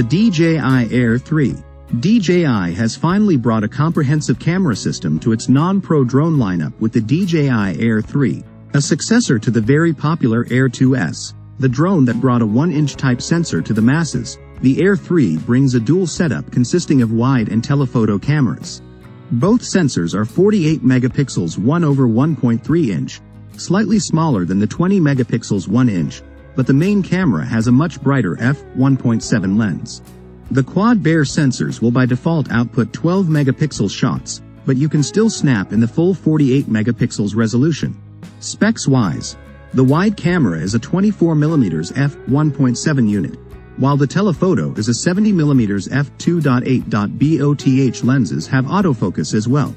The DJI Air 3. DJI has finally brought a comprehensive camera system to its non-pro drone lineup with the DJI Air 3, a successor to the very popular Air 2S, the drone that brought a 1-inch type sensor to the masses. The Air 3 brings a dual setup consisting of wide and telephoto cameras. Both sensors are 48 megapixels 1/1.3 inch, slightly smaller than the 20 megapixels 1 inch, but the main camera has a much brighter f1.7 lens. The quad-bear sensors will by default output 12 megapixel shots, but you can still snap in the full 48 megapixels resolution. Specs-wise, the wide camera is a 24mm f1.7 unit, while the telephoto is a 70mm f2.8. Lenses have autofocus as well.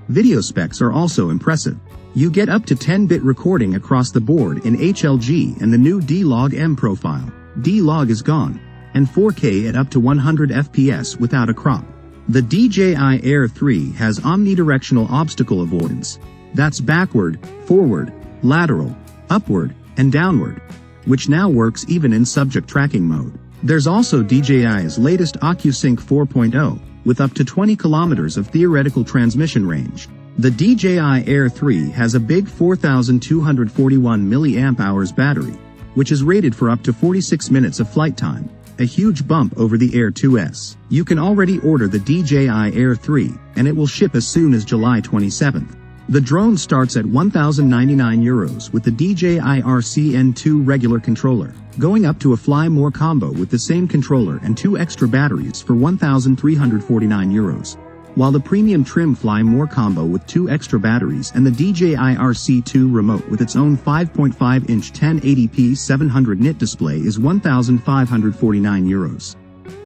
Video specs are also impressive. You get up to 10-bit recording across the board in HLG and the new D-Log M profile. D-Log is gone, and 4K at up to 100 FPS without a crop. The DJI Air 3 has omnidirectional obstacle avoidance. That's backward, forward, lateral, upward, and downward, which now works even in subject tracking mode. There's also DJI's latest OcuSync 4.0, with up to 20 kilometers of theoretical transmission range. The DJI Air 3 has a big 4,241 mAh battery, which is rated for up to 46 minutes of flight time, a huge bump over the Air 2S. You can already order the DJI Air 3, and it will ship as soon as July 27th. The drone starts at €1,099 with the DJI RCN2 regular controller, going up to a Fly More combo with the same controller and 2 extra batteries for €1,349. While the premium trim Fly More combo with 2 extra batteries and the DJI RC2 remote with its own 5.5-inch 1080p 700 nit display is €1,549.